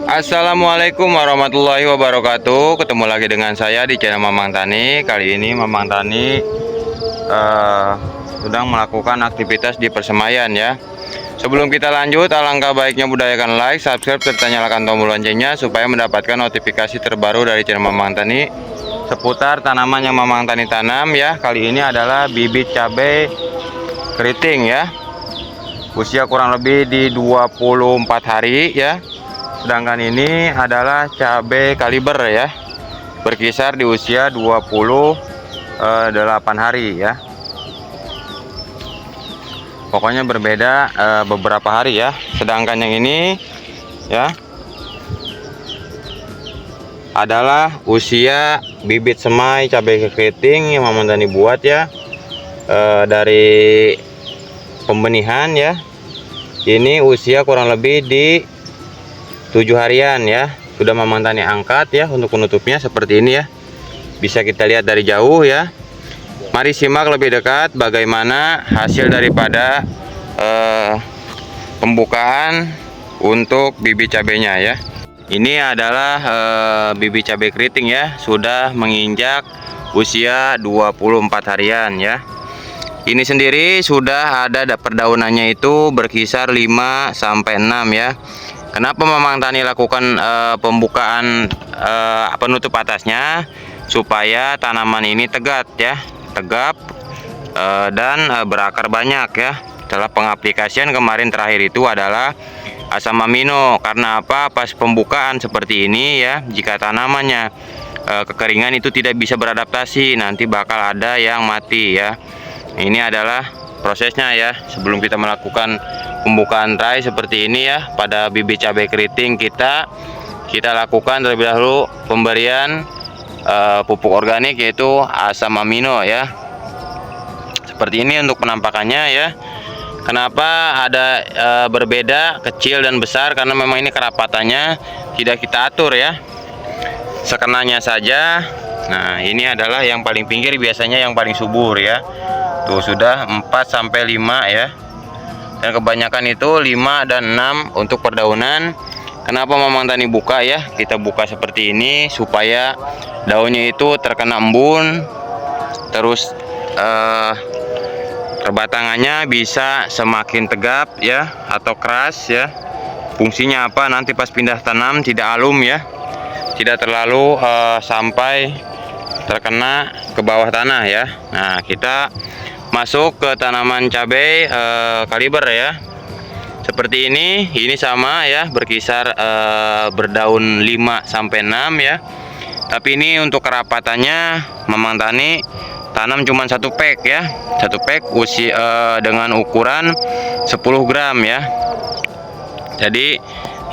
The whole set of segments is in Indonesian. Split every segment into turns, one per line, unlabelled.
Assalamualaikum warahmatullahi wabarakatuh. Ketemu lagi dengan saya di channel Mamang Tani. Kali ini Mamang Tani sedang melakukan aktivitas di persemaian ya. Sebelum kita lanjut, alangkah baiknya budayakan like, subscribe, serta nyalakan tombol loncengnya supaya mendapatkan notifikasi terbaru dari channel Mamang Tani seputar tanaman yang Mamang Tani tanam ya. Kali ini adalah bibit cabai keriting ya. Usia kurang lebih di 24 hari ya. Sedangkan ini adalah cabai kaliber ya, berkisar di usia 28 hari ya. Pokoknya berbeda beberapa hari ya. Sedangkan yang ini ya adalah usia bibit semai cabai keriting yang Mamang Tani buat ya, dari pembenihan ya. Ini usia kurang lebih di 7 harian ya. Sudah Mamang Tani angkat ya. Untuk penutupnya seperti ini ya, bisa kita lihat dari jauh ya. Mari simak lebih dekat bagaimana hasil daripada pembukaan untuk bibit cabenya ya. Ini adalah bibit cabai keriting ya, sudah menginjak usia 24 harian ya. Ini sendiri sudah ada perdaunannya itu berkisar 5 sampai 6 ya. Kenapa Mamang Tani lakukan pembukaan penutup atasnya? Supaya tanaman ini tegap ya, tegap dan berakar banyak ya. Setelah pengaplikasian kemarin terakhir itu adalah asam amino. Karena apa? Pas pembukaan seperti ini ya, jika tanamannya kekeringan itu tidak bisa beradaptasi, nanti bakal ada yang mati ya. Ini adalah prosesnya ya, sebelum kita melakukan pembukaan tray seperti ini ya. Pada bibit cabai keriting kita lakukan terlebih dahulu pemberian pupuk organik yaitu asam amino ya. Seperti ini untuk penampakannya ya. Kenapa ada berbeda kecil dan besar? Karena memang ini kerapatannya tidak kita atur ya, sekenanya saja. Nah, ini adalah yang paling pinggir, biasanya yang paling subur ya. Tuh sudah 4 sampai 5 ya. Dan kebanyakan itu 5 dan 6 untuk perdaunan. Kenapa Mamang Tani buka ya? Kita buka seperti ini supaya daunnya itu terkena embun. Terus perbatangannya bisa semakin tegap ya, atau keras ya. Fungsinya apa? Nanti pas pindah tanam tidak alum ya. Tidak terlalu sampai terkena ke bawah tanah ya. Nah, kita masuk ke tanaman cabai kaliber ya. Seperti ini sama ya, berkisar berdaun 5 sampai 6 ya. Tapi ini untuk kerapatannya Mamang Tani tanam cuma 1 pack ya. 1 pack usia dengan ukuran 10 gram ya. Jadi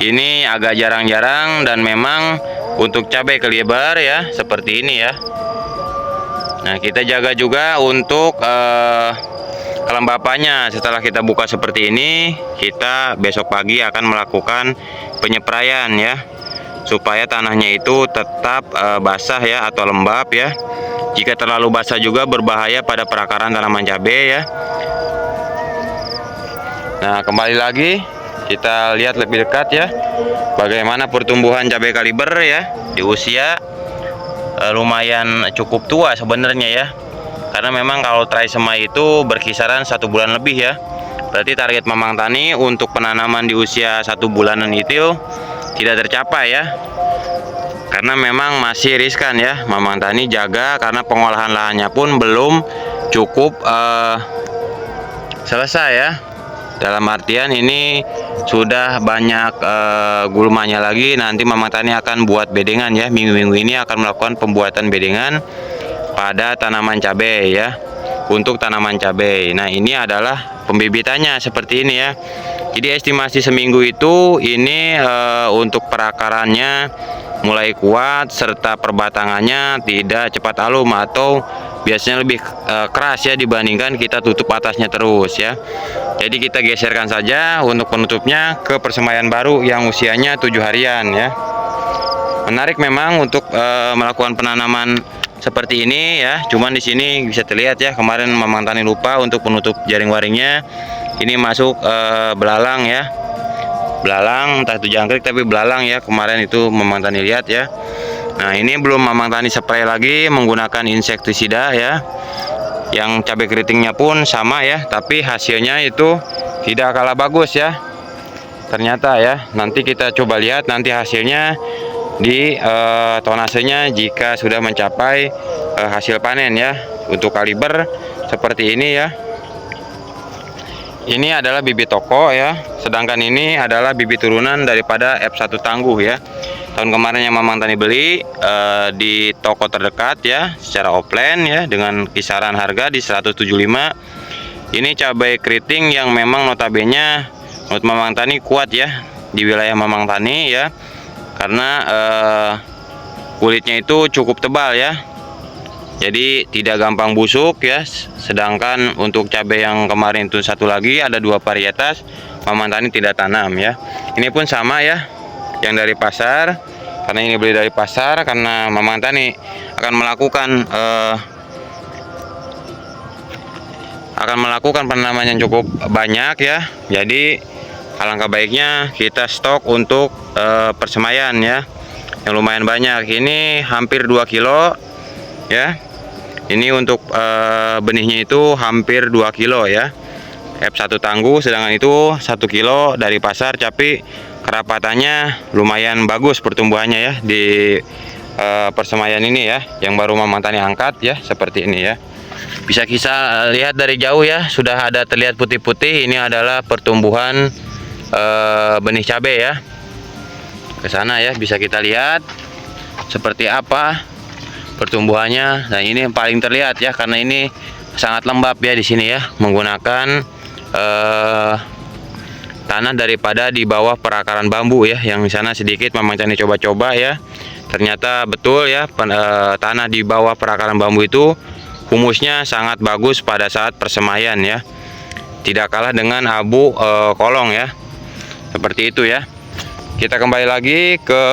ini agak jarang-jarang, dan memang untuk cabai kaliber ya seperti ini ya. Nah, kita jaga juga untuk kelembapannya. Setelah kita buka seperti ini, kita besok pagi akan melakukan penyepraian ya, supaya tanahnya itu tetap basah ya, atau lembab ya. Jika terlalu basah juga berbahaya pada perakaran tanaman cabai ya. Nah, kembali lagi kita lihat lebih dekat ya, bagaimana pertumbuhan cabai kaliber ya di usia lumayan cukup tua sebenarnya ya. Karena memang kalau tray semai itu berkisaran 1 bulan lebih ya. Berarti target Mamang Tani untuk penanaman di usia 1 bulanan itu tidak tercapai ya. Karena memang masih riskan ya. Mamang Tani jaga karena pengolahan lahannya pun belum cukup selesai ya. Dalam artian ini sudah banyak gulmanya lagi. Nanti Mamang Tani akan buat bedengan ya. Minggu-minggu ini akan melakukan pembuatan bedengan pada tanaman cabai ya, untuk tanaman cabai. Nah, ini adalah pembibitannya seperti ini ya. Jadi estimasi seminggu itu ini untuk perakarannya mulai kuat, serta perbatangannya tidak cepat alum, atau biasanya lebih keras ya dibandingkan kita tutup atasnya terus ya. Jadi kita geserkan saja untuk penutupnya ke persemaian baru yang usianya 7 harian ya. Menarik memang untuk melakukan penanaman seperti ini ya. Cuman di sini bisa terlihat ya, kemarin Mamang Tani lupa untuk penutup jaring waringnya. Ini masuk belalang ya. belalang, entah itu jangkrik tapi belalang ya. Kemarin itu Mamang Tani lihat ya. Nah, ini belum Mamang Tani spray lagi menggunakan insektisida ya. Yang cabai keritingnya pun sama ya, tapi hasilnya itu tidak kalah bagus ya. Ternyata ya, nanti kita coba lihat nanti hasilnya di tonasenya jika sudah mencapai hasil panen ya. Untuk kaliber seperti ini ya. Ini adalah bibit toko ya, sedangkan ini adalah bibit turunan daripada F1 Tangguh ya. Tahun kemarin yang Mamang Tani beli di toko terdekat ya, secara offline ya, dengan kisaran harga di 175. Ini cabai keriting yang memang notabene menurut Mamang Tani kuat ya di wilayah Mamang Tani ya, karena kulitnya itu cukup tebal ya. Jadi tidak gampang busuk ya. Sedangkan untuk cabai yang kemarin itu satu lagi ada 2 varietas, Mamang Tani tidak tanam ya. Ini pun sama ya, yang dari pasar. Karena ini beli dari pasar, karena Mamang Tani akan melakukan penanaman yang cukup banyak ya. Jadi alangkah baiknya kita stok untuk persemaian ya, yang lumayan banyak. Ini hampir 2 kilo ya. Ini untuk benihnya itu hampir 2 kilo ya, F1 Tangguh. Sedangkan itu 1 kilo dari pasar, tapi kerapatannya lumayan bagus pertumbuhannya ya di persemaian ini ya, yang baru Mamang Tani angkat ya, seperti ini ya. Bisa kita lihat dari jauh ya, sudah ada terlihat putih-putih. Ini adalah pertumbuhan benih cabai ya. Ke sana ya, bisa kita lihat seperti apa pertumbuhannya. Nah, ini yang paling terlihat ya, karena ini sangat lembab ya di sini ya, menggunakan tanah daripada di bawah perakaran bambu ya. Yang di sana sedikit Mamang Tani coba-coba ya, ternyata betul ya, tanah di bawah perakaran bambu itu humusnya sangat bagus pada saat persemaian ya, tidak kalah dengan abu kolong ya, seperti itu ya. Kita kembali lagi ke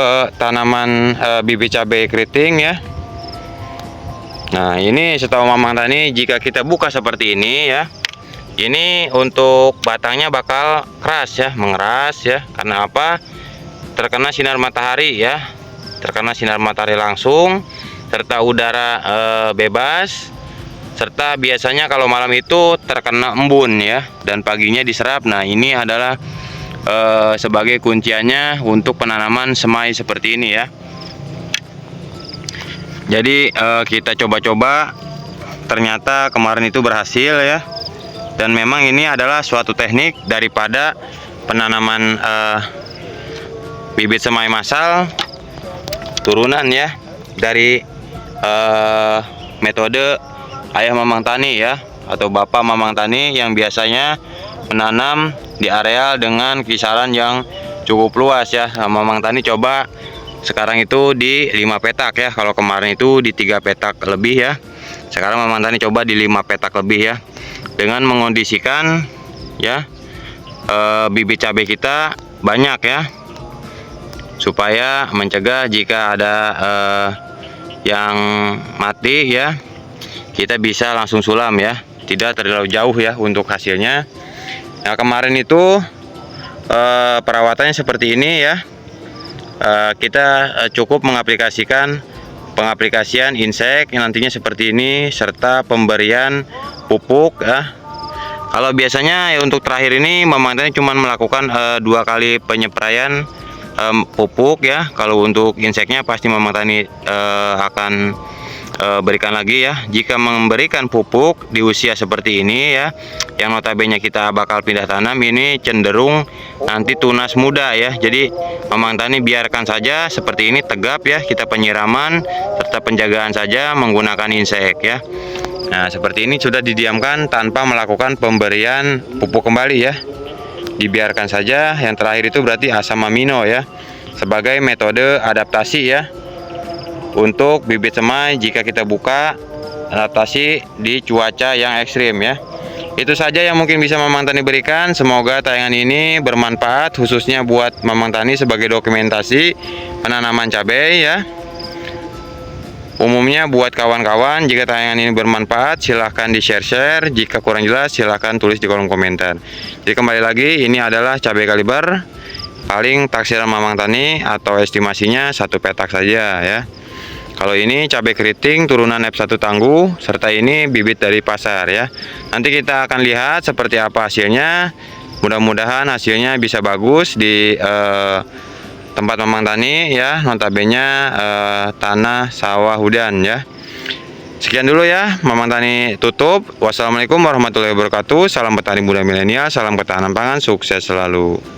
tanaman bibit cabai keriting ya. Nah, ini setahu Mamang Tani jika kita buka seperti ini ya, ini untuk batangnya bakal keras ya, mengeras ya. Karena apa? Terkena sinar matahari ya, terkena sinar matahari langsung, serta udara bebas, serta biasanya kalau malam itu terkena embun ya, dan paginya diserap. Nah, ini adalah sebagai kunciannya untuk penanaman semai seperti ini ya. Jadi kita coba-coba, ternyata kemarin itu berhasil ya. Dan memang ini adalah suatu teknik daripada penanaman bibit semai massal turunan ya, dari metode ayah Mamang Tani ya, atau bapak Mamang Tani yang biasanya menanam di areal dengan kisaran yang cukup luas ya. Mamang Tani coba sekarang itu di 5 petak ya. Kalau kemarin itu di 3 petak lebih ya. Sekarang Mamang Tani coba di 5 petak lebih ya, dengan mengondisikan ya bibit cabai kita banyak ya, supaya mencegah jika ada yang mati ya, kita bisa langsung sulam ya, tidak terlalu jauh ya untuk hasilnya. Nah, kemarin itu perawatannya seperti ini ya. Kita cukup mengaplikasikan pengaplikasian insek yang nantinya seperti ini, serta pemberian pupuk ya. Kalau biasanya ya untuk terakhir ini Mamang Tani cuma melakukan 2 kali penyepraian pupuk ya. Kalau untuk inseknya pasti Mamang Tani akan berikan lagi ya. Jika memberikan pupuk di usia seperti ini ya, yang notabene kita bakal pindah tanam, ini cenderung nanti tunas muda ya. Jadi Mamang Tani biarkan saja seperti ini tegap ya, kita penyiraman serta penjagaan saja menggunakan insek ya. Nah, seperti ini sudah didiamkan tanpa melakukan pemberian pupuk kembali ya, dibiarkan saja. Yang terakhir itu berarti asam amino ya, sebagai metode adaptasi ya untuk bibit semai jika kita buka, adaptasi di cuaca yang ekstrim ya. Itu saja yang mungkin bisa Mamang Tani berikan. Semoga tayangan ini bermanfaat, khususnya buat Mamang Tani sebagai dokumentasi penanaman cabai ya. Umumnya buat kawan-kawan, jika tayangan ini bermanfaat silahkan di share. Jika kurang jelas silahkan tulis di kolom komentar. Jadi kembali lagi, ini adalah cabai kaliber paling taksiran Mamang Tani atau estimasinya 1 petak saja ya. Kalau ini cabai keriting turunan F1 Tangguh, serta ini bibit dari pasar ya. Nanti kita akan lihat seperti apa hasilnya. Mudah-mudahan hasilnya bisa bagus di tempat Mamang Tani ya, notabene tanah sawah hudan ya. Sekian dulu ya, Mamang Tani tutup. Wassalamualaikum warahmatullahi wabarakatuh. Salam petani muda milenial, salam ketahanan pangan, sukses selalu.